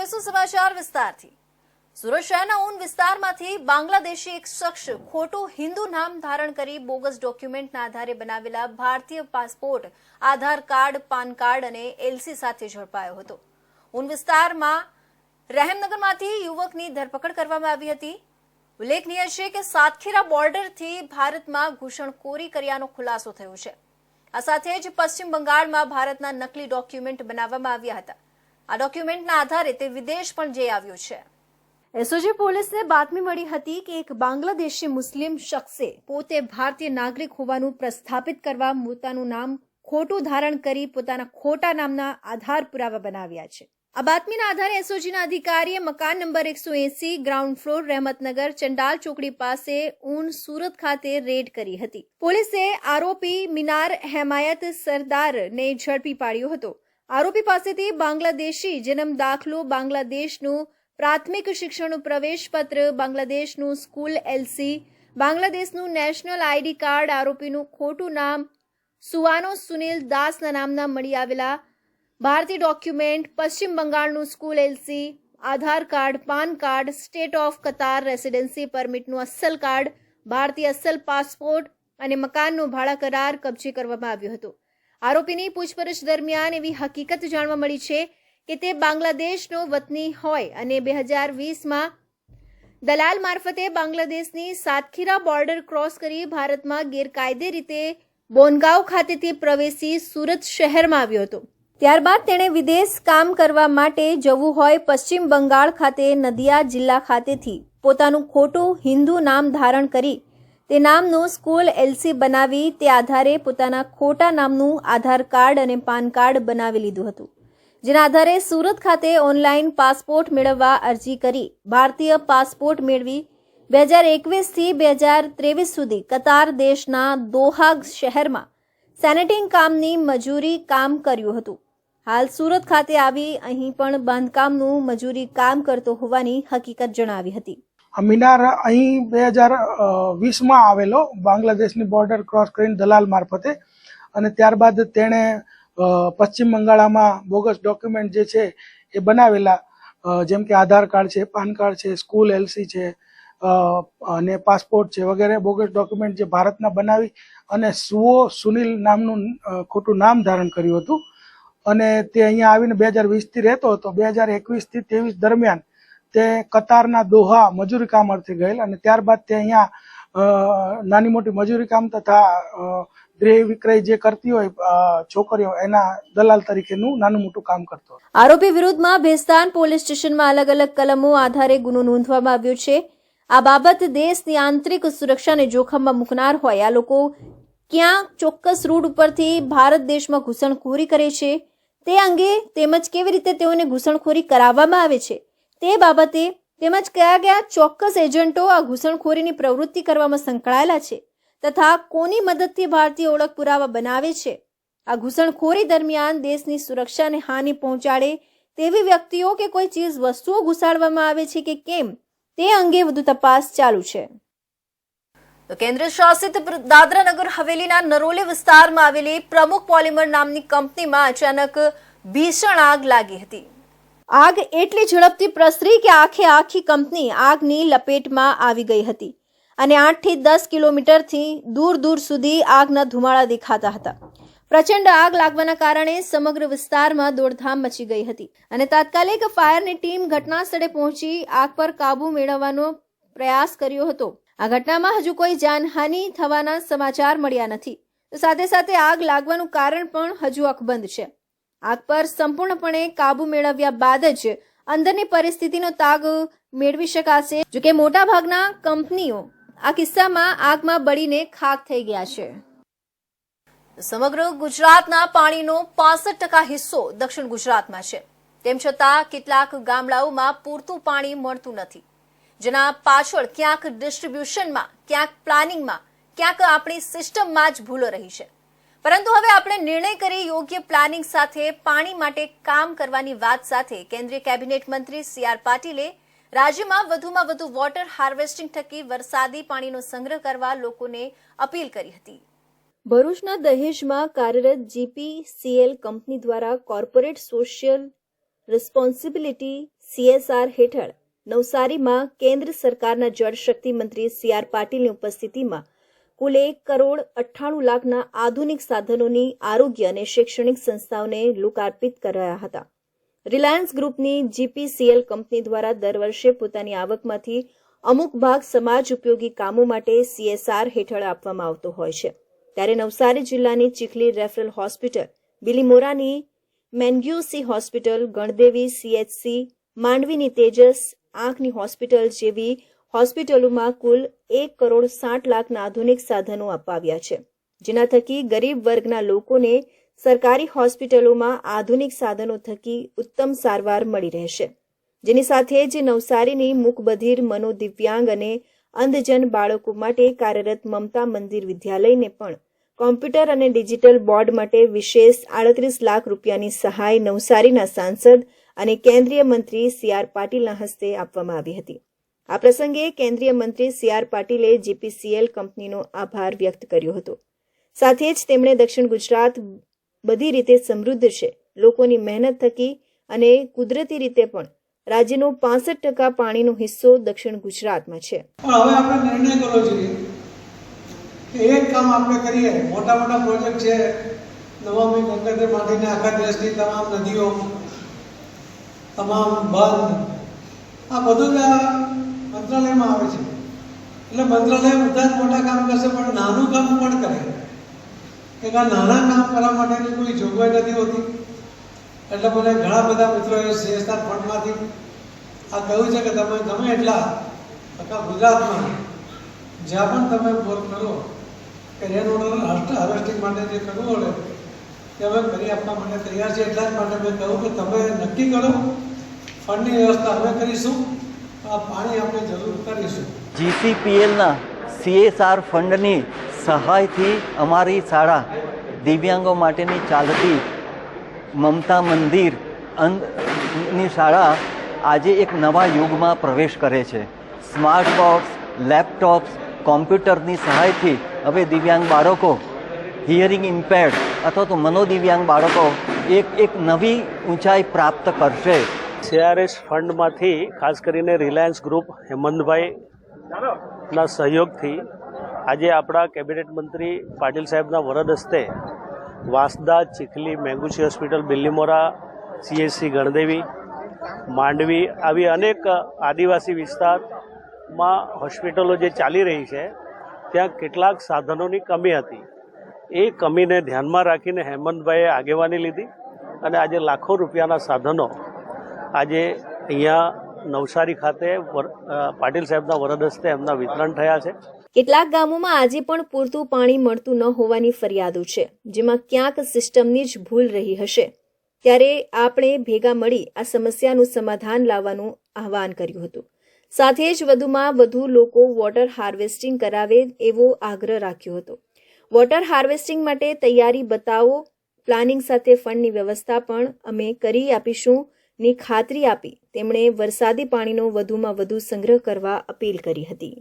જોઈશું સમાચાર વિસ્તારથી। સુરત શહેરના ઊન વિસ્તારમાંથી બાંગ્લાદેશી એક શખ્સ ખોટું હિન્દુ નામ ધારણ કરી બોગસ ડોક્યુમેન્ટના આધારે બનાવેલા ભારતીય પાસપોર્ટ, આધાર કાર્ડ, પાન કાર્ડ અને એલસી સાથે ઝડપાયો હતો। ઊન વિસ્તારમાં રહેમનગરમાંથી યુવકની ધરપકડ કરવામાં આવી હતી। ઉલ્લેખનીય છે કે સાતખીરા બોર્ડરથી ભારતમાં ઘૂસણખોરી કર્યાનો ખુલાસો થયો છે। આ સાથે જ પશ્ચિમ બંગાળમાં ભારતના નકલી ડોક્યુમેન્ટ બનાવવામાં આવ્યા હતા। આ ડોક્યુમેન્ટના આધારે તે વિદેશ પણ જઈ આવ્યો છે। એસઓજી પોલીસને બાતમી મળી હતી કે એક બાંગ્લાદેશી મુસ્લિમ શખ્સે પોતે ભારતીય નાગરિક હોવાનું પ્રસ્થાપિત કરવા પોતાનું નામ ખોટું ધારણ કરી પોતાના ખોટા નામના આધાર પુરાવા બનાવ્યા છે। આ બાતમીના આધારે એસઓજીના અધિકારીએ મકાન નંબર 180 ગ્રાઉન્ડ ફ્લોર રહેમતનગર ચંડાલ ચોકડી પાસે ઊન સુરત ખાતે રેડ કરી હતી। પોલીસે આરોપી મિનાર હેમાયત સરદારને ઝડપી પાડ્યો હતો। આરોપી પાસેથી બાંગ્લાદેશી જન્મ દાખલો, બાંગ્લાદેશનું પ્રાથમિક શિક્ષણનું પ્રવેશપત્ર, બાંગ્લાદેશનું સ્કૂલ એલસી, બાંગ્લાદેશનું નેશનલ આઈડી કાર્ડ, આરોપીનું ખોટું નામ સુવાનો સુનિલ દાસના નામના મળી આવેલા ભારતીય ડોક્યુમેન્ટ, પશ્ચિમ બંગાળનું school LC, Aadhaar card, PAN card, state of Qatar residency પરમિટનું અસલ કાર્ડ, ભારતીય અસલ પાસપોર્ટ અને મકાનનો ભાડા કરાર કબજે કરવામાં આવ્યો હતો। આરોપીની પૂછપરછ દરમિયાન એવી હકીકત જાણવા મળી છે કે તે બાંગ્લાદેશનો વતની હોય અને 2020માં દલાલ મારફતે બાંગ્લાદેશની સાતખીરા બોર્ડર ક્રોસ કરી ભારતમાં ગેરકાયદે રીતે બોનગાંવ ખાતેથી પ્રવેશી સુરત શહેરમાં આવ્યો હતો। ત્યારબાદ તેણે વિદેશ કામ કરવા માટે જવું હોય પશ્ચિમ બંગાળ ખાતે નદિયા જિલ્લા ખાતેથી પોતાનું ખોટું હિન્દુ નામ ધારણ કરી તે નામનું સ્કૂલ એલસી બનાવી તે આધારે પોતાના ખોટા નામનું આધાર કાર્ડ અને પાન કાર્ડ બનાવી લીધું હતું, જેના આધારે સુરત ખાતે ઓનલાઈન પાસપોર્ટ મેળવવા અરજી કરી ભારતીય પાસપોર્ટ મેળવી 2021થી 2023 સુધી કતાર દેશના દોહા શહેરમાં સેનેટિંગ કામની મજૂરી કામ કર્યું હતું। હાલ સુરત ખાતે આવી અહીં પણ બાંધકામનું મજૂરી કામ કરતો હોવાની હકીકત જણાવી હતી। મિનાર અહીં 2020માં આવેલો બાંગ્લાદેશની બોર્ડર ક્રોસ કરીને દલાલ મારફતે અને ત્યારબાદ તેણે પશ્ચિમ બંગાળમાં બોગસ ડોક્યુમેન્ટ જે છે એ બનાવેલા, જેમ કે આધાર કાર્ડ છે, પાન કાર્ડ છે, સ્કૂલ એલસી છે અને પાસપોર્ટ છે વગેરે બોગસ ડોક્યુમેન્ટ જે ભારતના બનાવી અને સુઓ સુનિલ નામનું ખોટું નામ ધારણ કર્યું હતું અને તે અહીંયા આવીને 2020થી રહેતો હતો। 2021થી 23 દરમિયાન તે કતારના દોહા મજૂરી કામ અર્થે ગયેલ અને ત્યારબાદ તે અહીંયા નાની મોટી મજૂરી કામ તથા ગૃહ વિક્રય જે કરતી હોય છોકરીઓ એના દલાલ તરીકેનું નાનું મોટું કામ કરતો। આરોપી વિરુદ્ધમાં ભેસ્તાન પોલીસ સ્ટેશનમાં અલગ અલગ કલમો આધારે ગુનો નોંધવામાં આવ્યો છે। આ બાબત દેશની આંતરિક સુરક્ષાને જોખમમાં મૂકનાર હોય આ લોકો ક્યાં ચોક્કસ રૂટ ઉપરથી ભારત દેશમાં ઘૂસણખોરી કરે છે તે અંગે તેમજ કેવી રીતે તેઓને ઘૂસણખોરી કરાવવામાં આવે છે તે બાબતે તેમજ કયા કયા ચોક્કસ એજન્ટો આ ઘૂસણખોરીની પ્રવૃત્તિ કરવામાં સંકળાયેલા છે તથા કોની મદદથી ભારતીય ઓળખ પુરાવા બનાવે છે, આ ઘૂસણખોરી દરમિયાન દેશની સુરક્ષાને હાનિ પહોંચાડે તેવી વ્યક્તિઓ કે કોઈ ચીજ વસ્તુઓ ઘુસાડવામાં આવે છે કે કેમ તે અંગે વધુ તપાસ ચાલુ છે। તો કેન્દ્ર શાસિત દાદરા નગર હવેલીના નરોલી વિસ્તારમાં આવેલી પ્રમુખ પોલિમર નામની કંપનીમાં અચાનક ભીષણ આગ લાગી હતી। આગ એટલી ઝડપથી પ્રસરી કે આખી કંપની આગની લપેટમાં આવી ગઈ હતી અને 8 થી 10 કિલોમીટરથી દૂર સુધી આગના ધુમાડા દેખાતા હતા। પ્રચંડ આગ લાગવાના કારણે સમગ્ર વિસ્તારમાં દોડધામ મચી ગઈ હતી અને તાત્કાલિક ફાયરની ટીમ ઘટના સ્થળે પહોંચી આગ પર કાબુ મેળવવાનો પ્રયાસ કર્યો હતો। આ ઘટનામાં હજુ કોઈ જાનહાનિ થવાના સમાચાર મળ્યા નથી, તો સાથે સાથે આગ લાગવાનું કારણ પણ હજુ અકબંધ છે। આગ પર સંપૂર્ણપણે કાબુ મેળવ્યા બાદ જ અંદરની પરિસ્થિતિનો તાગ મેળવી શકાશે। જો કે મોટાભાગના કંપનીઓ આ કિસ્સામાં આગમાં બળીને ખાખ થઈ ગયા છે। સમગ્ર ગુજરાતના પાણીનો 65% હિસ્સો દક્ષિણ ગુજરાતમાં છે, તેમ છતાં કેટલાક ગામડાઓમાં પૂરતું પાણી મળતું નથી, જેના પાછળ ક્યાંક ડિસ્ટ્રીબ્યુશનમાં, ક્યાંક પ્લાનિંગમાં, ક્યાંક આપણી સિસ્ટમમાં જ ભૂલો રહી છે। પરંતુ હવે આપણે નિર્ણય કરી યોગ્ય પ્લાનિંગ સાથે પાણી માટે કામ કરવાની વાત સાથે કેન્દ્રીય કેબિનેટ મંત્રી CR પાટીલે રાજ્યમાં વધુમાં વધુ વોટર હાર્વેસ્ટિંગ થકી વરસાદી પાણીનો સંગ્રહ કરવા લોકોને અપીલ કરી હતી। ભરૂચના દહેજમાં કાર્યરત GPCL કંપની દ્વારા કોર્પોરેટ સોશિયલ રિસ્પોન્સિબિલિટી CSR હેઠળ નવસારીમાં કેન્દ્ર સરકારના જળશક્તિ મંત્રી CR પાટીલની ઉપસ્થિતિમાં કુલ 1,98,00,000ના આધુનિક સાધનોની આરોગ્ય અને શૈક્ષણિક સંસ્થાઓને લોકાર્પિત કરાયા હતા. રિલાયન્સ ગ્રુપની GPCL કંપની દ્વારા દર વર્ષે પોતાની આવકમાંથી અમુક ભાગ સમાજ ઉપયોગી કામો માટે CSR હેઠળ આપવામાં આવતો હોય છે. ત્યારે નવસારી જિલ્લાની ચીખલી રેફરલ હોસ્પિટલ, બિલીમોરાની મેન્ગ્યુસી હોસ્પિટલ, ગણદેવી CHC, માંડવીની તેજસ આંખની હોસ્પિટલ જેવી હોસ્પિટલોમાં કુલ 1,60,00,000ના આધુનિક સાધનો અપાવ્યા છે, જેના થકી ગરીબ વર્ગના લોકોને સરકારી હોસ્પિટલોમાં આધુનિક સાધનો થકી ઉત્તમ સારવાર મળી રહેશે. જેની સાથે જ નવસારીની મૂકબધિર, મનોદિવ્યાંગ અને અંધજન બાળકો માટે કાર્યરત મમતા મંદિર વિદ્યાલયને પણ કોમ્પ્યુટર અને ડિજિટલ બોર્ડ માટે વિશેષ 38 લાખ રૂપિયાની સહાય નવસારીના સાંસદ અને કેન્દ્રીય મંત્રી CR પાટીલના હસ્તે આપવામાં આવી હતી. આ પ્રસંગે કેન્દ્રીય મંત્રી CR પાટીલે GPCL કંપનીનો આભાર વ્યક્ત કર્યો હતો. સાથે જ તેમણે દક્ષિણ ગુજરાત બધી રીતે સમૃદ્ધ છે, લોકોની મહેનત થકી અને કુદરતી રીતે પણ રાજ્યનો 65% પાણીનો હિસ્સો દક્ષિણ ગુજરાતમાં છે. પણ હવે આપણે નિર્ણય કરવો જોઈએ કે એક કામ આપણે કરીએ. મોટા મોટા પ્રોજેક્ટ છે, નમામિ ગંગાથી માંડીને આખા દેશની તમામ નદીઓ, તમામ બંધ, આ બધું જ મંત્રાલયમાં આવે છે. એટલે મંત્રાલય બધા જ મોટા કામ કરશે, પણ નાનું કામ પણ કરે. કે આ નાના કામ કરવા માટેની કોઈ જોગવાઈ નથી હોતી. એટલે મને ઘણા બધા મિત્રોએ CSR ફંડમાંથી આ કહ્યું છે કે તમે ગમે એટલા આખા ગુજરાતમાં જ્યાં પણ તમે બોર કરો કે રેન વોટર હાર્વેસ્ટિંગ માટે જે કરવું પડે તે અમે કરી આપવા માટે તૈયાર છે. એટલા જ માટે મેં કહ્યું કે તમે નક્કી કરો, ફંડની વ્યવસ્થા અમે કરીશું, આ પાણી આપણે જરૂર કરીશું. GCPLના CSR ફંડની સહાયથી અમારી શાળા દિવ્યાંગો માટેની ચાલતી મમતા મંદિર ની શાળા આજે એક નવા યુગમાં પ્રવેશ કરે છે. સ્માર્ટ બોર્ડ્સ, લેપટોપ્સ, કોમ્પ્યુટરની સહાયથી હવે દિવ્યાંગ બાળકો, હિયરિંગ ઇમ્પેર્ડ અથવા તો મનોદિવ્યાંગ બાળકો એક નવી ઊંચાઈ પ્રાપ્ત કરશે. CRS ફંડમાંથી ખાસ કરીને રિલાયન્સ ગ્રુપ હેમંતભાઈના સહયોગથી આજે આપણા કેબિનેટ મંત્રી પાટીલ સાહેબના વરદ હસ્તે વાંસદા, ચીખલી, મેંગુસી હોસ્પિટલ, બિલીમોરા, CHC ગણદેવી, માંડવી આવી અનેક આદિવાસી વિસ્તારમાં હોસ્પિટલો જે ચાલી રહી છે ત્યાં કેટલાક સાધનોની કમી હતી. એ કમીને ધ્યાનમાં રાખીને હેમંતભાઈએ આગેવાની લીધી અને આજે લાખો રૂપિયાના સાધનો આજે અહીંયા નવસારી ખાતે પાટીલ સાહેબના વરદ હસ્તે એમના વિતરણ થયા છે. કેટલાક ગામોમાં આજે પણ પૂરતું પાણી મળતું ન હોવાની ફરિયાદો છે, જેમાં ક્યાંક સિસ્ટમની જ ભૂલ રહી હશે. ત્યારે આપણે ભેગા મળી આ સમસ્યાનું સમાધાન લાવવાનું આહવાન કર્યું હતું. સાથે જ વધુમાં વધુ લોકો વોટર હાર્વેસ્ટિંગ કરાવે એવો આગ્રહ રાખ્યો હતો. વોટર હાર્વેસ્ટિંગ માટે તૈયારી બતાવો, પ્લાનિંગ સાથે ફંડની વ્યવસ્થા પણ અમે કરી આપીશું ની ખાતરી આપી તેમણે વરસાદી પાણીનો વધુમાં વધુ સંગ્રહ કરવા અપીલ કરી હતી.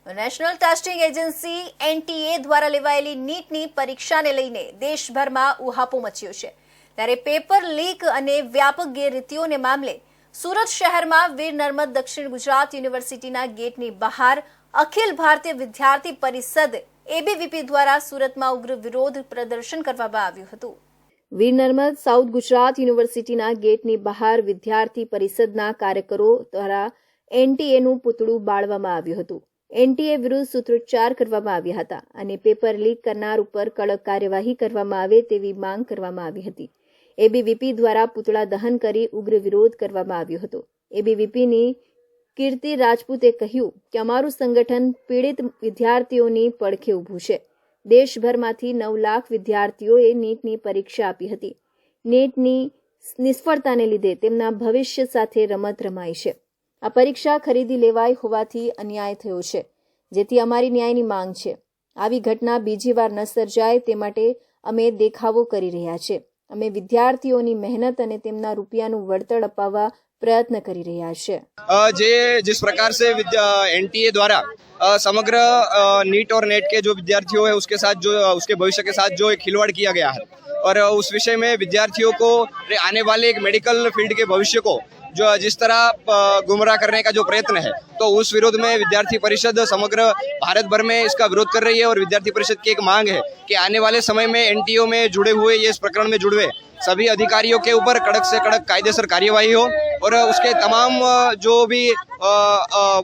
નેશનલ ટેસ્ટિંગ એજન્સી NTA દ્વારા લેવાયેલી નીટની પરીક્ષાને લઈને દેશભરમાં ઉહાપો મચ્યો છે. ત્યારે પેપર લીક અને વ્યાપક ગેરરીતિઓને મામલે સુરત શહેરમાં વીર નર્મદ દક્ષિણ ગુજરાત યુનિવર્સિટીના ગેટની બહાર અખિલ ભારતીય વિદ્યાર્થી પરિષદ ABVP દ્વારા સુરતમાં ઉગ્ર વિરોધ પ્રદર્શન કરવામાં આવ્યું હતું. વીર નર્મદ સાઉથ ગુજરાત યુનિવર્સિટીના ગેટની બહાર વિદ્યાર્થી પરિષદના કાર્યકરો દ્વારા NTA નું પૂતળું બાળવામાં આવ્યું હતું. NTA વિરુદ્ધ સૂત્રોચ્ચાર કરવામાં આવ્યા હતા અને પેપર લીક કરનાર ઉપર કડક કાર્યવાહી કરવામાં આવે તેવી માંગ કરવામાં આવી હતી. ABVP દ્વારા પૂતળા દહન કરી ઉગ્ર વિરોધ કરવામાં આવ્યો હતો. ABVPની કીર્તિ રાજપૂતે કહ્યું કે અમારું સંગઠન પીડિત વિદ્યાર્થીઓની પડખે ઊભું છે. દેશભરમાંથી 9 લાખ વિદ્યાર્થીઓએ નીટની પરીક્ષા આપી હતી. નીટની નિષ્ફળતાને લીધે તેમના ભવિષ્ય સાથે રમત રમાઈ છે. આ પરીક્ષા ખરીદી લેવાઈ હોવાથી અન્યાય થયો છે, જેથી અમારી ન્યાયની માંગ છે. આવી ઘટના બીજી વાર ન સર્જાય તે માટે અમે દેખાવો કરી રહ્યા છે. અમે વિદ્યાર્થીઓની મહેનત અને તેમના રૂપિયાનું વળતર અપાવવા प्रयत्न કરી રહ્યા છે. जिस प्रकार से NTA द्वारा समग्र नीट और नेट के जो विद्यार्थियों है उसके साथ जो उसके भविष्य के साथ जो एक खिलवाड़ किया गया है, और उस विषय में विद्यार्थियों को आने वाले एक मेडिकल फील्ड के भविष्य को जो जिस तरह गुमराह करने का जो प्रयत्न है, तो उस विरोध में विद्यार्थी परिषद समग्र भारत भर में इसका विरोध कर रही है। और विद्यार्थी परिषद की एक मांग है कि आने वाले समय में एनटीओ में जुड़े हुए, ये इस प्रकरण में जुड़े सभी अधिकारियों के ऊपर कड़क से कड़क कायदेसर कार्यवाही हो और उसके तमाम जो भी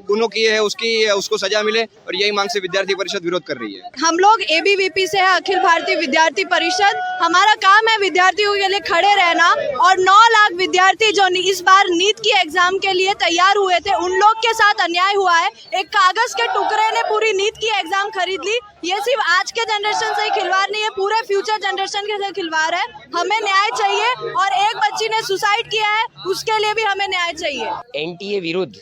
गुनों किए हैं उसको सजा मिले, और यही मांग से विद्यार्थी परिषद विरोध कर रही है। हम लोग एबीवीपी से है, अखिल भारतीय विद्यार्थी परिषद। हमारा काम है विद्यार्थियों के लिए खड़े रहना, और 9 लाख विद्यार्थी जो इस बार नीट की एग्जाम के लिए तैयार हुए थे, उन लोग के साथ अन्याय हुआ है। एक कागज के टुकड़े ने पूरी नीट की एग्जाम खरीद ली। ये सिर्फ आज के जनरेशन से खिलवाड़ नहीं है, पूरे फ्यूचर जनरेशन के साथ खिलवाड़ है। हमें न्याय चाहिए, और एक बच्ची ने सुसाइड किया है, उसके लिए भी हमें न्याय चाहिए। एनटीए विरुद्ध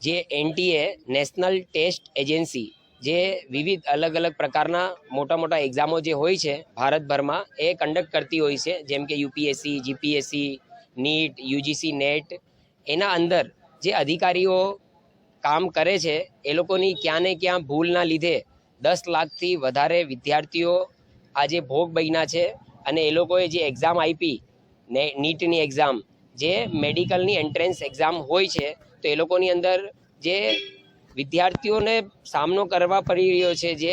જે એનટીએ નેશનલ ટેસ્ટ એજન્સી જે વિવિધ અલગ અલગ પ્રકારના મોટા મોટા એક્ઝામો જે હોય છે ભારતભરમાં એ કન્ડક્ટ કરતી હોય છે, જેમ કે UPSC, GPSC, NEET, UGC, NET, એના અંદર જે અધિકારીઓ કામ કરે છે એ લોકોની ક્યાં ને ક્યાં ભૂલના લીધે 10 લાખથી વધારે વિદ્યાર્થીઓ આજે ભોગ બન્યા છે, અને એ લોકોએ જે એક્ઝામ આપી નીટની એક્ઝામ જે મેડિકલની એન્ટ્રન્સ એક્ઝામ હોય છે, તો એ લોકોની અંદર જે વિદ્યાર્થીઓને સામનો કરવા પડી રહ્યો છે, જે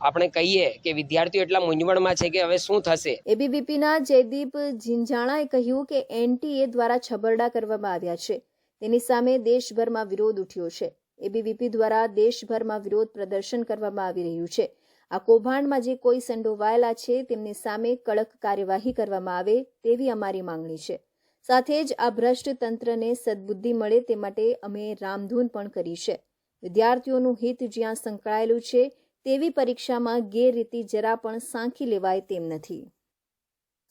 આપણે કહીએ કે વિદ્યાર્થીઓ એટલા મૂંઝવણમાં છે કે હવે શું થશે। એબીવીપીના જયદીપ ઝીંઝાણાએ કહ્યું કે એનટીએ દ્વારા છબરડા કરવામાં આવ્યા છે, તેની સામે દેશભરમાં વિરોધ ઉઠ્યો છે। એબીવીપી દ્વારા દેશભરમાં વિરોધ પ્રદર્શન કરવામાં આવી રહ્યું છે। આ કૌભાંડમાં જે કોઈ સંડોવાયેલા છે તેમની સામે કડક કાર્યવાહી કરવામાં આવે તેવી અમારી માંગણી છે। સાથે જ આ ભ્રષ્ટ તંત્રને સદબુદ્ધિ મળે તે માટે અમે રામધૂન પણ કરી છે। વિદ્યાર્થીઓનું હિત જ્યાં સંકળાયેલું છે તેવી પરીક્ષામાં ગેરરીતિ જરા પણ સાંખી લેવાય તેમ નથી।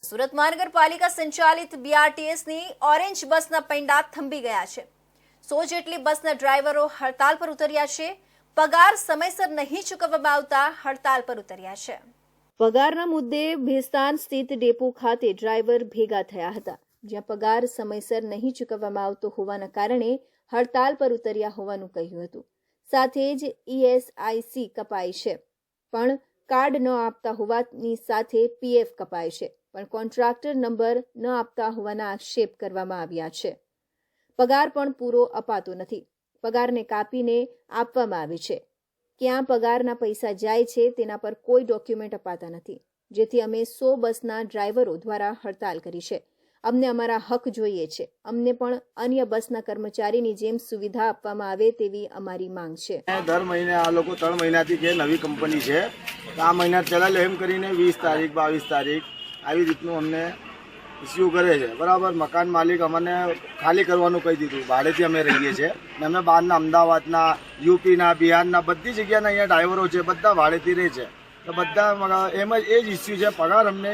સુરત મહાનગરપાલિકા સંચાલિત બીઆરટીએસની ઓરેન્જ બસના પૈંડા થંભી ગયા છે। 100 જેટલી બસના ડ્રાઈવરો હડતાલ પર ઉતર્યા છે। પગાર સમયસર નહીં ચૂકવવામાં આવતા હડતાલ પર ઉતર્યા છે। પગારના મુદ્દે ભેસ્તાન સ્થિત ડેપો ખાતે ડ્રાઈવર ભેગા થયા હતા, જ્યાં પગાર સમયસર નહીં ચૂકવવામાં આવતો હોવાના કારણે હડતાલ પર ઉતર્યા હોવાનું કહ્યું હતું। સાથે જ ઈએસઆઈસી કપાય છે, પણ કાર્ડ ન આપતા હોવાની સાથે પીએફ કપાય છે, પણ કોન્ટ્રાક્ટર નંબર ન આપતા હોવાના આક્ષેપ કરવામાં આવ્યા છે। પગાર પણ પૂરો અપાતો નથી, પગારને કાપીને આપવામાં આવે છે। ક્યાં પગારના પૈસા જાય છે તેના પર કોઈ ડોક્યુમેન્ટ અપાતા નથી, જેથી અમે 100 બસના ડ્રાઈવરો દ્વારા હડતાલ કરી છે। અમને અમારા હક જોઈએ છે, અમને પણ अन्य બસના કર્મચારીની જેમ સુવિધા આપવામાં આવે તેવી અમારી માંગ છે। દર મહિને આ લોકો 3 મહિનાથી જે નવી કંપની છે આ મહિના ચલાવે એમ કરીને 20 તારીખ 22 તારીખ આવી રીતનું અમને ઇસ્યુ કરે છે। બરાબર, મકાન માલિક અમને ખાલી કરવાનું કહી દીધું, ભાડેથી અમે રહીએ છીએ ને અમે બહારના અમદાવાદના, યુપીના, બિહારના બધી જગ્યાના અહીંયા ડ્રાઈવરો છે, બધા ભાડેથી રહે છે। તો બધા એમ જ એ જ ઇસ્યુ છે, પગાર અમને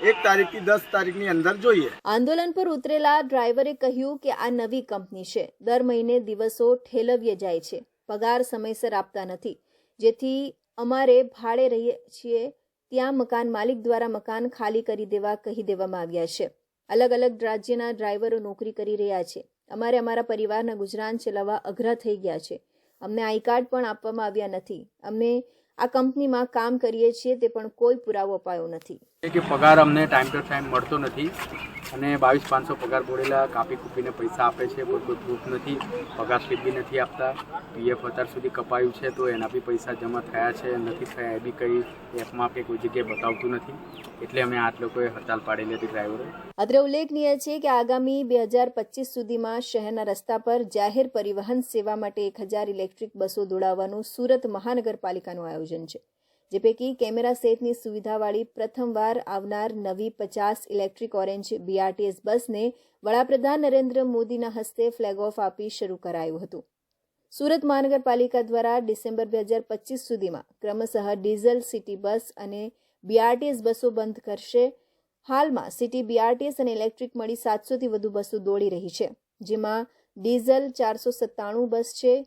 1 તારીખથી 10 તારીખની અંદર જોઈએ। આંદોલન પર ઉતરેલા ડ્રાઈવરે કહ્યું કે આ નવી કંપની છે, દર મહિને દિવસો ઠેલવ્ય જાય છે, પગાર સમયસર આપતા નથી, જેથી અમારે ભાડે રહીએ છીએ ત્યાં મકાન માલિક દ્વારા મકાન ખાલી કરી દેવા કહી દેવામાં આવ્યા છે। અલગ અલગ રાજ્યના ડ્રાઈવરો નોકરી કરી રહ્યા છે, અમારે અમારા પરિવારના ગુજરાન ચલાવવા અઘરા થઈ ગયા છે। અમને આઈ કાર્ડ પણ આપવામાં આવ્યા નથી, અમને આ કંપનીમાં કામ કરીએ છીએ તે પણ કોઈ પુરાવો અપાયો નથી। કે પગાર અમને ટાઈમ ટુ ટાઈમ મળતો નથી, અને 22,500 પગાર બોલેલા કાપી કૂપીને પૈસા આપે છે, કોઈ પ્રૂફ નથી, પગાર સ્લીપ બી નથી આપતા, પીએફ અત્યાર સુધી કપાયું છે તો એના બી પૈસા જમા થયા છે નથી થયા એ બી કંઈ એપમાં કે કોઈ જગ્યાએ બતાવતું નથી, એટલે અમે આ લોકોએ હડતાલ પાડેલી હતી ડ્રાઈવરોએ। અત્રે ઉલ્લેખનીય છે કે આગામી 2025 સુધીમાં શહેરના રસ્તા પર જાહેર પરિવહન સેવા માટે 1000 ઇલેક્ટ્રિક બસો દોડાવવાનું સુરત મહાનગરપાલિકાનું આયોજન છે, જે પૈકી કેમેરા સહિતની સુવિધાવાળી પ્રથમવાર આવનાર નવી 50 ઇલેક્ટ્રિક ઓરેન્જ બીઆરટીએસ બસને વડાપ્રધાન નરેન્દ્ર મોદીના હસ્તે ફ્લેગ ઓફ આપી શરૂ કરાયું હતું। સુરત મહાનગરપાલિકા દ્વારા ડિસેમ્બર 2025 સુધીમાં ક્રમશઃ ડીઝલ સિટી બસ અને બીઆરટીએસ બસો બંધ કરશે। હાલમાં સિટી બીઆરટીએસ અને ઇલેક્ટ્રિક મળી 700થી વધુ બસો દોડી રહી છે, જેમાં ડીઝલ 497 બસ છે।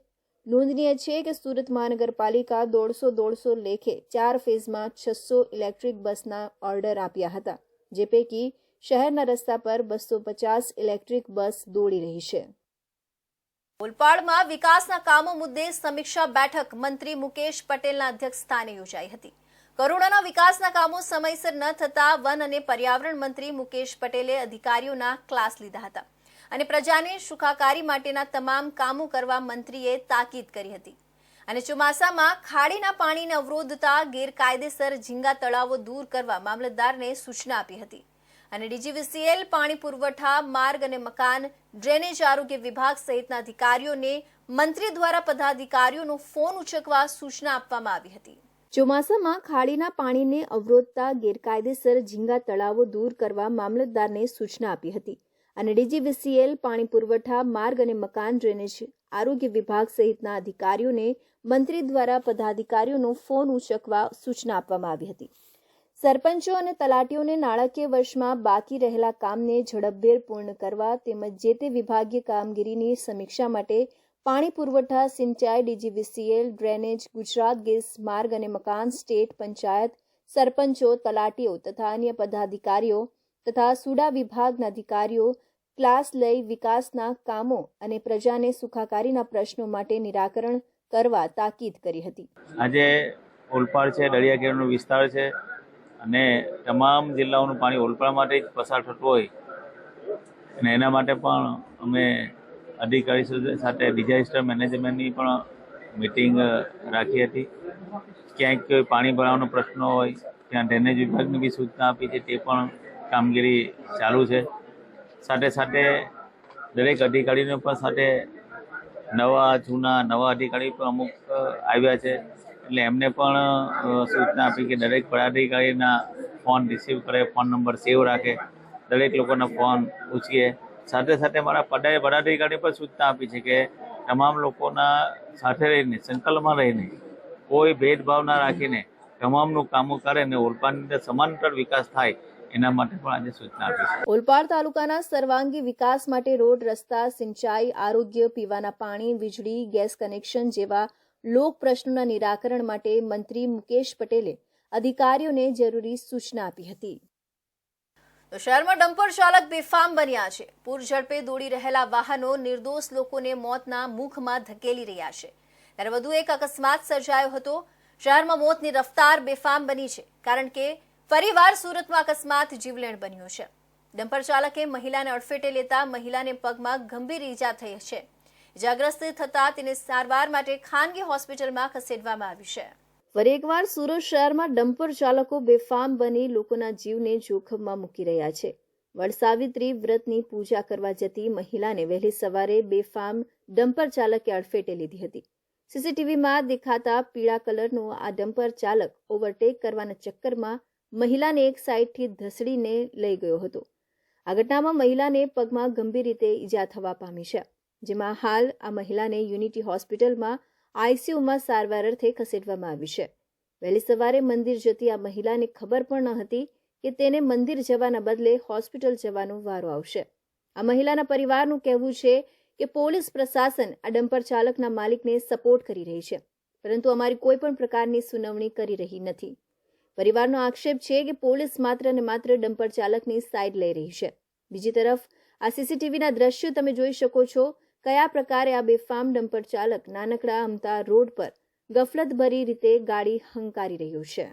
નોંધનીય છે કે સુરત મહાનગરપાલિકા 150 લેખે 4 ફેઝમાં 600 ઇલેક્ટ્રિક બસના ઓર્ડર આપ્યા હતા, જે પૈકી શહેરના રસ્તા પર 250 ઇલેક્ટ્રિક બસ દોડી રહી છે। ઓલપાડમાં વિકાસના કામો મુદ્દે સમીક્ષા બેઠક મંત્રી મુકેશ પટેલના અધ્યક્ષસ્થાને યોજાઈ હતી। કરોડોના વિકાસના કામો સમયસર ન થતા વન અને પર્યાવરણ મંત્રી મુકેશ પટેલે અધિકારીઓના ક્લાસ લીધા હતા અને પ્રજાને સુખાકારી માટેના તમામ કામો કરવા મંત્રીએ તાકીદ કરી હતી. અને ચોમાસામાં ખાડીના પાણીને અવરોધતા ગેરકાયદેસર ઝીંગા તળાવો દૂર કરવા મામલતદારને સૂચના આપી હતી. અને DGVCL, પાણી પુરવઠા, માર્ગ અને મકાન, ડ્રેનેજ, આરોગ્ય વિભાગ સહિતના અધિકારીઓને મંત્રી દ્વારા પદાધિકારીઓનો ફોન ઉચકવા સૂચના આપવામાં આવી હતી. ચોમાસામાં ખાડીના પાણીને અવરોધતા ગેરકાયદેસર ઝીંગા તળાવો દૂર કરવા મામલતદારને સૂચના આપી હતી. અને DGVCL, પાણી પુરવઠા, માર્ગ અને મકાન, ડ્રેનેજ, આરોગ્ય વિભાગ સહિતના અધિકારીઓને મંત્રી દ્વારા પદાધિકારીઓનો ફોન ઉચકવા સૂચના આપવામાં આવી હતી. સરપંચો અને તલાટીઓને નાણાકીય વર્ષમાં બાકી રહેલા કામને ઝડપભેર પૂર્ણ કરવા તેમજ જે તે વિભાગીય કામગીરીની સમીક્ષા માટે પાણી પુરવઠા, સિંચાઈ, DGVCL, ડ્રેનેજ, ગુજરાત ગેસ, માર્ગ અને મકાન, સ્ટેટ પંચાયત, સરપંચો, તલાટીઓ તથા અન્ય પદાધિકારીઓ તથા સુડા વિભાગના અધિકારીઓ ક્લાસ લઈ વિકાસના કામો અને પ્રજાને સુખાકારીના પ્રશ્નો માટે નિરાકરણ કરવા તાકીદ કરી હતી. આજે ઓલપાડ છે, દરિયાકિનારાનો વિસ્તાર છે અને તમામ જિલ્લાઓનું પાણી ઓલપાડ માટે જ પસાર થતું હોય અને એના માટે પણ અમે અધિકારી સાથે ડિઝાસ્ટર મેનેજમેન્ટની પણ મિટિંગ રાખી હતી. ક્યાંક પાણી ભરાવાનો પ્રશ્ન હોય ત્યાં ડ્રેનેજ વિભાગની બી સૂચના આપી છે, તે પણ કામગીરી ચાલુ છે. સાથે સાથે દરેક અધિકારીને પણ સાથે નવા અધિકારી પણ અમુક આવ્યા છે, એટલે એમને પણ સૂચના આપી કે દરેક પદાધિકારીના ફોન રિસીવ કરે, ફોન નંબર સેવ રાખે, દરેક લોકોના ફોન ઉચકે. સાથે સાથે મારા પદાધિકારી પણ સૂચના આપી છે કે તમામ લોકોના સાથે રહીને, સંકલનમાં રહીને, કોઈ ભેદભાવ ના રાખીને તમામનું કામો કરે અને ઓલપાડની અંદર સમાંતર વિકાસ થાય એના માટે પણ આજે સૂચના આપી છે. ઓલપાડ તાલુકાના સર્વાંગી વિકાસ માટે રોડ, રસ્તા, સિંચાઈ, આરોગ્ય, પીવાના પાણી, વીજળી, ગેસ કનેક્શન જેવા લોક પ્રશ્નોના નિરાકરણ માટે મંત્રી મુકેશ પટેલે અધિકારીઓને જરૂરી સૂચના આપી હતી. તો શહેરમાં ડમ્પર ચાલક બેફામ બન્યા છે. પૂર ઝડપે દોડી રહેલા વાહનો નિર્દોષ લોકોને મોતના મુખમાં ધકેલી રહ્યા છે. ત્યારે વધુ એક અકસ્માત સર્જાયો હતો. શહેરમાં મોતની રફતાર બેફામ બની છે, કારણ કે ફરીવાર સુરતમાં અકસ્માત જીવલેણ બન્યો છે. ડમ્પર ચાલકે મહિલાને અડફેટે લેતા મહિલાને પગમાં ગંભીર ઈજા થઈ છે. ઇજાગ્રસ્ત થતા તેને સારવાર માટે ખાનગી હોસ્પિટલમાં ખસેડવામાં આવી છે. ફરી એકવાર સુરત શહેરમાં ડમ્પર ચાલકો બેફામ બની લોકોના જીવને જોખમમાં મૂકી રહ્યા છે. વડસાવિત્રી વ્રતની પૂજા કરવા જતી મહિલાને વહેલી સવારે બેફામ ડમ્પર ચાલકે અડફેટે લીધી હતી. સીસીટીવીમાં દેખાતા પીળા કલરનો આ ડમ્પર ચાલક ઓવરટેક કરવાના ચક્કરમાં મહિલાને એક સાઈડથી ધસડીને લઈ ગયો હતો. આ ઘટનામાં મહિલાને પગમાં ગંભીર રીતે ઈજા થવા પામી છે, જેમાં હાલ આ મહિલાને યુનિટી હોસ્પિટલમાં ICUમાં સારવાર અર્થે ખસેડવામાં આવી છે. વહેલી સવારે મંદિર જતી આ મહિલાને ખબર પણ ન હતી કે તેને મંદિર જવાના બદલે હોસ્પિટલ જવાનો વારો આવશે. આ મહિલાના પરિવારનું કહેવું છે કે પોલીસ પ્રશાસન આ ડમ્પર ચાલકના માલિકને સપોર્ટ કરી રહી છે, પરંતુ અમારી કોઈ પણ પ્રકારની સુનાવણી કરી રહી નથી. પરિવારનો આક્ષેપ છે કે પોલીસ માત્ર ને માત્ર ડમ્પર ચાલકની સાઈડ લઈ રહી છે. બીજી તરફ આ સીસીટીવીના દ્રશ્યો તમે જોઈ શકો છો કયા પ્રકારે આ બેફામ ડમ્પર ચાલક નાનકડા અમતા રોડ પર ગફલતભરી રીતે ગાડી હંકારી રહ્યો છે.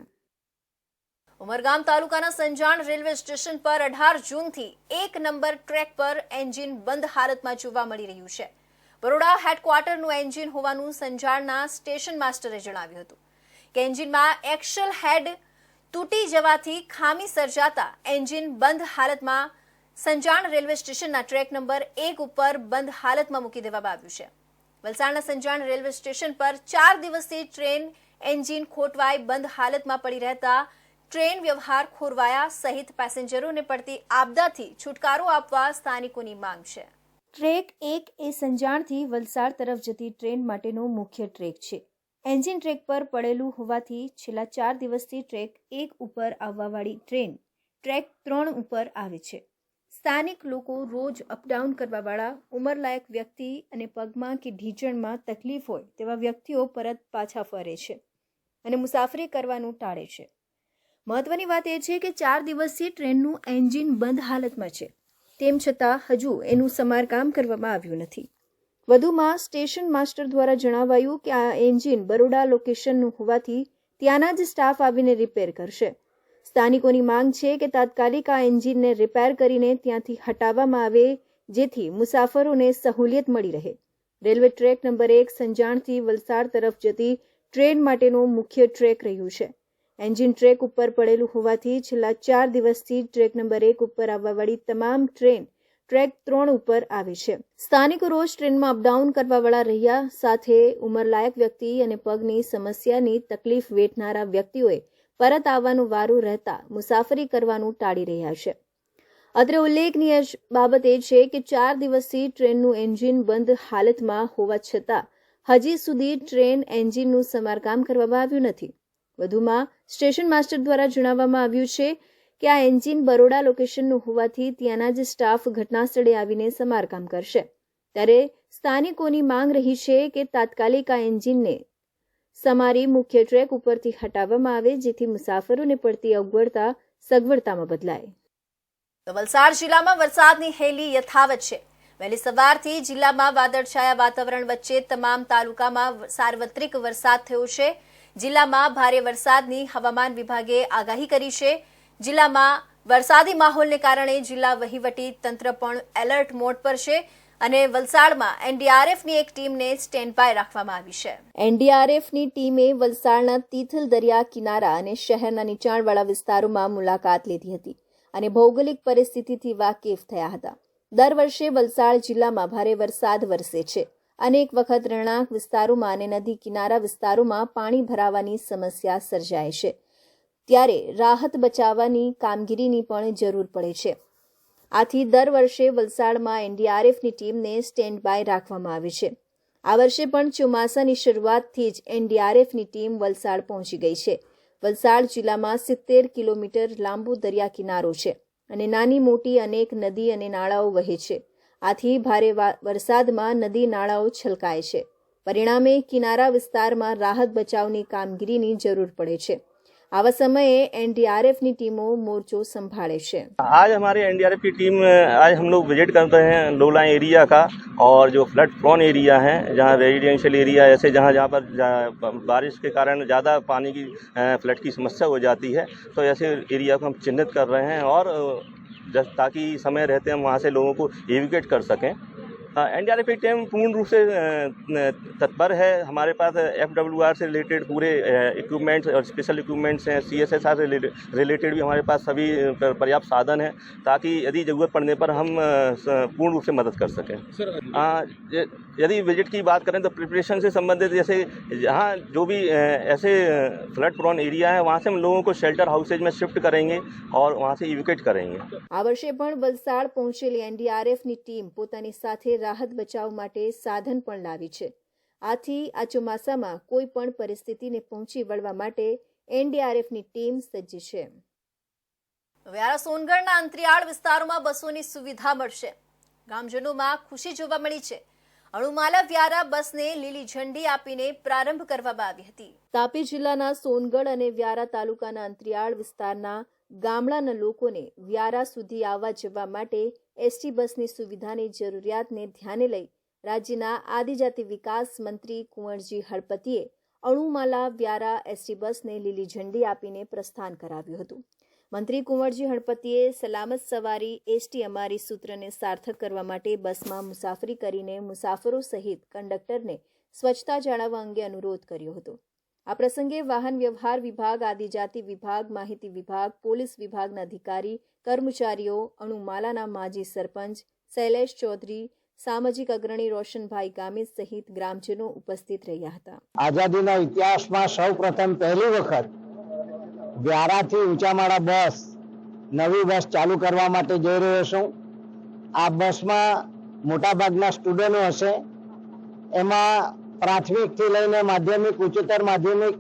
ઉમરગામ તાલુકાના સંજાણ રેલવે સ્ટેશન પર 18 જૂનથી 1 નંબર ટ્રેક પર એન્જિન બંધ હાલતમાં જોવા મળી રહ્યું છે. બરોડા હેડક્વાર્ટરનું એન્જિન હોવાનું સંજાણના સ્ટેશન માસ્ટરે જણાવ્યું હતું કે એન્જિનમાં એક્સલ હેડ તૂટી જવાથી ખામી સર્જાતા એન્જિન બંધ હાલતમાં સંજાણ રેલવે સ્ટેશનના ટ્રેક નંબર 1 ઉપર બંધ હાલતમાં મૂકી દેવામાં આવ્યું છે. વલસાડના સંજાણ રેલવે સ્ટેશન પર 4 દિવસથી ટ્રેન એન્જિન ખોટવાઈ બંધ હાલતમાં પડી રહેતા ટ્રેન વ્યવહાર ખોરવાયા સહિત પેસેન્જરોને પડતી આપદાથી છુટકારો આપવા સ્થાનિકોની માંગ છે. ટ્રેક 1 એ સંજાણથી વલસાડ તરફ જતી ટ્રેન માટેનો મુખ્ય ટ્રેક છે. એન્જિન ટ્રેક પર પડેલું હોવાથી છેલ્લા 4 દિવસથી ટ્રેક 1 ઉપર આવવાવાળી ટ્રેન ટ્રેક 3 ઉપર આવે છે. સ્થાનિક લોકો રોજ અપડાઉન કરવાવાળા ઉંમરલાયક વ્યક્તિ અને પગમાં કે ઢીંચણમાં તકલીફ હોય તેવા વ્યક્તિઓ પરત પાછા ફરે છે અને મુસાફરી કરવાનું ટાળે છે. મહત્વની વાત એ છે કે 4 દિવસથી ટ્રેનનું એન્જિન બંધ હાલતમાં છે, તેમ છતાં હજુ એનું સમારકામ કરવામાં આવ્યું નથી. વધુમાં સ્ટેશન માસ્ટર દ્વારા જણાવાયું કે આ એન્જિન બરોડા લોકેશનનું હોવાથી ત્યાંના જ સ્ટાફ આવીને રિપેર કરશે. સ્થાનિકોની માંગ છે કે તાત્કાલિક આ એન્જિનને રિપેર કરીને ત્યાંથી હટાવવામાં આવે, જેથી મુસાફરોને સહુલિયત મળી રહે. રેલવે ટ્રેક નંબર 1 સંજાણથી વલસાડ તરફ જતી ટ્રેન માટેનો મુખ્ય ટ્રેક રહ્યું છે. એન્જિન ટ્રેક ઉપર પડેલું હોવાથી છેલ્લા 4 દિવસથી ટ્રેક નંબર 1 ઉપર આવવાવાળી તમામ ટ્રેન ટ્રેક 3 ઉપર આવે છે. સ્થાનિકો રોજ ટ્રેનમાં અપડાઉન કરવાવાળા રહ્યા, સાથે ઉંમરલાયક વ્યક્તિ અને પગની સમસ્યાની તકલીફ વેઠનારા વ્યક્તિઓએ પરત આવવાનો વારો રહેતા મુસાફરી કરવાનું ટાળી રહ્યા છે. અત્રે ઉલ્લેખનીય બાબત એ છે કે 4 દિવસથી ટ્રેનનું એન્જિન બંધ હાલતમાં હોવા છતાં હજી સુધી ટ્રેન એન્જિનનું સમારકામ કરવામાં આવ્યું નથી. વધુમાં સ્ટેશન માસ્ટર દ્વારા જણાવવામાં આવ્યું છે કે આ એન્જિન બરોડા લોકેશનનું હોવાથી ત્યાંના જ સ્ટાફ ઘટનાસ્થળે આવીને સમારકામ કરશે. ત્યારે સ્થાનિકોની માંગ રહી છે કે તાત્કાલિક આ એન્જિનને સમારી મુખ્ય ટ્રેક ઉપરથી હટાવવામાં આવે, જેથી મુસાફરોને પડતી અગવડતા સગવડતામાં બદલાય. તો વલસાડ જિલ્લામાં વરસાદની હેલી યથાવત છે. વહેલી સવારથી જિલ્લામાં વાદળછાયા વાતાવરણ વચ્ચે તમામ તાલુકામાં સાર્વત્રિક વરસાદ થયો છે. જિલ્લામાં ભારે વરસાદની હવામાન વિભાગે આગાહી કરી છે. જિલ્લામાં વરસાદી માહોલને કારણે જિલ્લા વહીવટી તંત્ર પણ એલર્ટ મોડ પર છે અને વલસાડમાં એનડીઆરએફની એક ટીમને સ્ટેન્ડ બાય રાખવામાં આવી છે. એનડીઆરએફની ટીમે વલસાડના તિથલ દરિયા કિનારા અને શહેરના નીચાણવાળા વિસ્તારોમાં મુલાકાત લીધી હતી અને ભૌગોલિક પરિસ્થિતિથી વાકેફ થયા હતા. દર વર્ષે વલસાડ જિલ્લામાં ભારે વરસાદ વરસે છે. અનેક વખત રહેણાંક વિસ્તારોમાં અને નદી કિનારા વિસ્તારોમાં પાણી ભરાવાની સમસ્યા સર્જાય છે, ત્યારે રાહત બચાવવાની કામગીરીની પણ જરૂર પડે છે. આથી દર વર્ષે વલસાડમાં એનડીઆરએફની ટીમને સ્ટેન્ડ બાય રાખવામાં આવે છે. આ વર્ષે પણ ચોમાસાની શરૂઆતથી જ એનડીઆરએફની ટીમ વલસાડ પહોંચી ગઈ છે. વલસાડ જિલ્લામાં 70 કિલોમીટર લાંબો દરિયા કિનારો છે અને નાની મોટી અનેક નદી અને નાળાઓ વહે છે. આથી ભારે વરસાદમાં નદી નાળાઓ છલકાય છે. પરિણામે કિનારા વિસ્તારમાં રાહત બચાવની કામગીરીની જરૂર પડે છે. आवा समय एनडीआरएफ की टीमों मोर्चो संभाले छे। आज हमारे एनडीआरएफ की टीम आज हम लोग विजिट कर रहे हैं लोलाई एरिया का और जो फ्लड प्रोन एरिया है जहां रेजिडेंशियल एरिया ऐसे जहां पर बारिश के कारण ज़्यादा पानी की फ्लड की समस्या हो जाती है तो ऐसे एरिया को हम चिन्हित कर रहे हैं और ताकि समय रहते हम वहां से लोगों को एविकेट कर सकें। एनडीआरएफ की टीम पूर्ण रूप से तत्पर है। हमारे पास FWR से रिलेटेड पूरे इक्विपमेंट्स और स्पेशल इक्विपमेंट्स हैं, CSSR से रिलेटेड भी हमारे पास सभी पर्याप्त साधन हैं ताकि यदि ज़रूरत पड़ने पर हम पूर्ण रूप से मदद कर सकें। यदि विजिट की बात करें तो प्रिपरेशन से संबंधित जैसे जहाँ जो भी ऐसे फ्लड प्रोन एरिया है वहाँ से हम लोगों को शेल्टर हाउसेज में शिफ्ट करेंगे और वहाँ से इविकेट करेंगे। आ वर्षे पण वलसाड पहुंचेली एनडीआरएफ ની ટીમ પોતાની સાથે રાહત બચાવ માટે સાધન પણ લાવી છે। આથી આ ચોમાસામાં કોઈ પણ પરિસ્થિતિને પહોંચી વળવા માટે એનડીઆરએફ ની ટીમ સજ્જ છે। વ્યારા સોનગઢના અંતરિયાળ વિસ્તારોમાં બસોની સુવિધા મળશે। ગામજનોમાં ખુશી જોવા મળી છે। અણુમાલા વ્યારા બસને લીલી ઝંડી આપીને પ્રારંભ કરવામાં આવી હતી। તાપી જિલ્લાના સોનગઢ અને વ્યારા તાલુકાના અંતરિયાળ વિસ્તારના ગામડાના લોકોને વ્યારા સુધી આવવા જવા માટે એસટી બસની સુવિધાની જરૂરિયાતને ધ્યાને લઈ રાજ્યના આદિજાતિ વિકાસ મંત્રી કુંવરજી હળપતિએ અણુમાલા વ્યારા એસટી બસને લીલી ઝંડી આપીને પ્રસ્થાન કરાવ્યું હતું। મંત્રી કુંવરજી હળપતિએ સલામત સવારી એસટી અમારી સૂત્રને સાર્થક કરવા માટે બસમાં મુસાફરી કરીને મુસાફરો સહિત કંડક્ટરને સ્વચ્છતા જાળવવા અંગે અનુરોધ કર્યો હતો। આ પ્રસંગે વાહન વ્યવહાર વિભાગ, આદિજાતિ વિભાગ, માહિતી વિભાગ, પોલીસ વિભાગના અધિકારી, કર્મચારીઓ, અણુમાલાના માજી સરપંચ શૈલેષ ચૌધરી, સામાજિક અગ્રણી રોશનભાઈ ગામિત સહિત ગ્રામજનો ઉપસ્થિત રહ્યા હતા। આઝાદીના ઇતિહાસમાં સૌપ્રથમ પહેલી વખત વ્યારાથી ઊંચામાળા બસ નવી બસ ચાલુ કરવા માટે જઈ રહ્યો છું। આ બસમાં મોટાભાગના સ્ટુડન્ટો હશે। એમાં પ્રાથમિકથી લઈને માધ્યમિક, ઉચ્ચતર માધ્યમિક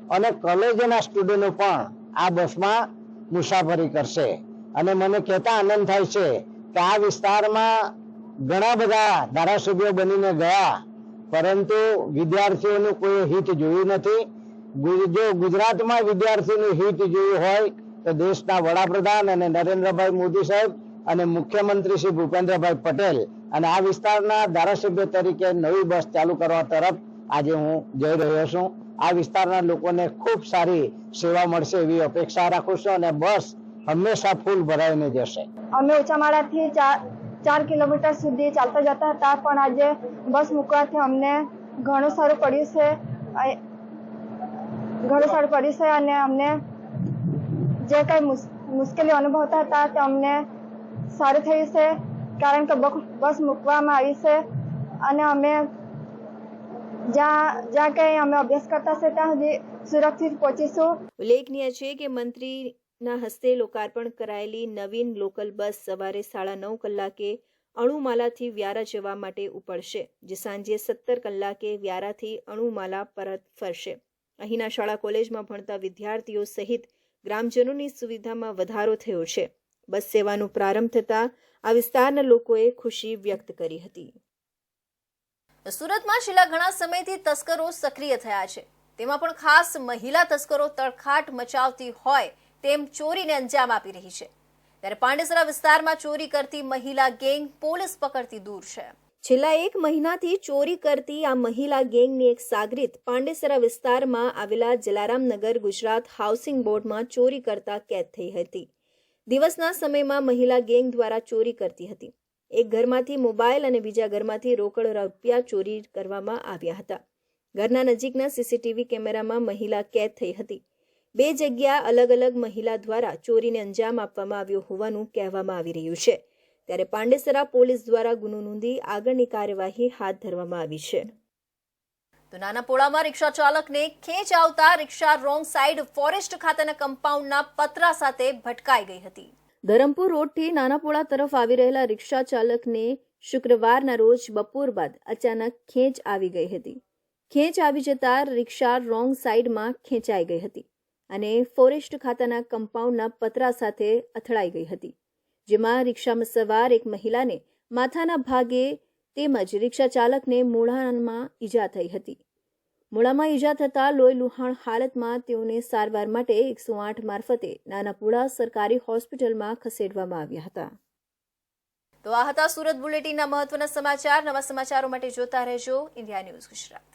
અને કોલેજના સ્ટુડન્ટો પણ આ બસમાં મુસાફરી કરશે અને મને કહેતા આનંદ થાય છે કે આ વિસ્તારમાં ઘણા બધા ધારાસભ્યો બનીને ગયા પરંતુ વિદ્યાર્થીઓનું કોઈ હિત જોયું નથી। જો ગુજરાતમાં વિદ્યાર્થીનું હિત જોયું હોય તો દેશના વડાપ્રધાન અને નરેન્દ્રભાઈ મોદી સાહેબ અને મુખ્યમંત્રી શ્રી ભૂપેન્દ્રભાઈ પટેલ અને આ વિસ્તારના ધારાસભ્ય તરીકે નવી બસ ચાલુ કરવા તરફ આજે હું જઈ રહ્યો છું. આ વિસ્તારના લોકોને ખૂબ સારી સેવા મળશે એવી અપેક્ષા રાખું છું અને બસ હંમેશા ફૂલ ભરાઈને જશે. અમે ઉચામાળાથી 4 કિલોમીટર સુધી ચાલતા જતા હતા, પણ આજે બસ મૂકવાથી અમને ઘણું સારું પડ્યું છે અને અમને જે કંઈ મુશ્કેલી અનુભવતા હતા તે અમને સારું થયું છે, કારણ કે બસ મૂકવામાં આવી છે અને અમે જ્યાં કંઈ અમે અભ્યાસ કરતા છે ત્યાં સુધી સુરક્ષિત પહોંચીશું. ઉલ્લેખનીય છે કે મંત્રીના હસ્તે લોકાર્પણ કરાયેલી નવીન લોકલ બસ સવારે 9:30 કલાકે અણુમાલાથી વ્યારા જવા માટે ઉપડશે, જે સાંજે 17 કલાકે વ્યારાથી અણુમાલા પરત ફરશે. અહીંના શાળા કોલેજમાં ભણતા વિદ્યાર્થીઓ સહિત ગ્રામજનોની સુવિધામાં વધારો થયો છે. બસ સેવાનો પ્રારંભ થતાં આ વિસ્તારના લોકોએ ખુશી વ્યક્ત કરી હતી. સુરતમાં છેલ્લા ઘણા સમયથી તસ્કરો સક્રિય થયા છે. તેમાં પણ ખાસ મહિલા તસ્કરો તડખાટ મચાવતી હોય તેમ ચોરીને અંજામ આપી રહી છે. ત્યારે પાંડેસરા વિસ્તારમાં ચોરી કરતી મહિલા ગેંગ પોલીસ પકડતી દૂર છે. છેલ્લા 1 મહિનાથી ચોરી કરતી આ મહિલા ગેંગની એક સાગરીત પાંડેસરા વિસ્તારમાં આવેલા જલારામનગર ગુજરાત હાઉસિંગ બોર્ડમાં ચોરી કરતા કેદ થઈ હતી. દિવસના સમયમાં મહિલા ગેંગ દ્વારા ચોરી કરતી હતી. એક ઘરમાંથી મોબાઈલ અને બીજા ઘરમાંથી રોકડ રૂપિયા ચોરી કરવામાં આવ્યા હતા. ઘરના નજીકના સીસીટીવી કેમેરામાં મહિલા કેદ થઈ હતી. 2 જગ્યા અલગ અલગ મહિલા દ્વારા ચોરીને અંજામ આપવામાં આવ્યો હોવાનું કહેવામાં આવી રહ્યું છે. ત્યારે પાંડેસરા પોલીસ દ્વારા ગુનો નોંધી આગળની કાર્યવાહી હાથ ધરવામાં આવી છે. તો નાનાપોળામાં રિક્ષા ચાલકને ખેંચ આવતા રિક્ષા રોંગ સાઈડ ફોરેસ્ટ ખાતાના કમ્પાઉન્ડના પતરા સાથે ભટકાઈ ગઈ હતી. ધરમપુર રોડથી નાનાપોળા તરફ આવી રહેલા રિક્ષા ચાલકને શુક્રવારના રોજ બપોર બાદ અચાનક ખેંચ આવી ગઈ હતી. ખેંચ આવી જતા રિક્ષા રોંગ સાઈડમાં ખેંચાઈ ગઈ હતી અને ફોરેસ્ટ ખાતાના કમ્પાઉન્ડના પતરા સાથે અથડાઈ ગઈ હતી, જેમાં રિક્ષામાં સવાર એક મહિલાને માથાના ભાગે તેમજ રિક્ષા ચાલકને મોઢામાં ઈજા થઈ હતી. મોઢામાં ઈજા થતાં લોહી લુહાણ હાલતમાં તેઓને સારવાર માટે 108 મારફતે નાનાપોળા સરકારી હોસ્પિટલમાં ખસેડવામાં આવ્યા હતા. તો આ હતા સુરત બુલેટિનના મહત્વના સમાચાર. નવા સમાચારો માટે જોતા રહેજો ઇન્ડિયા ન્યૂઝ ગુજરાત.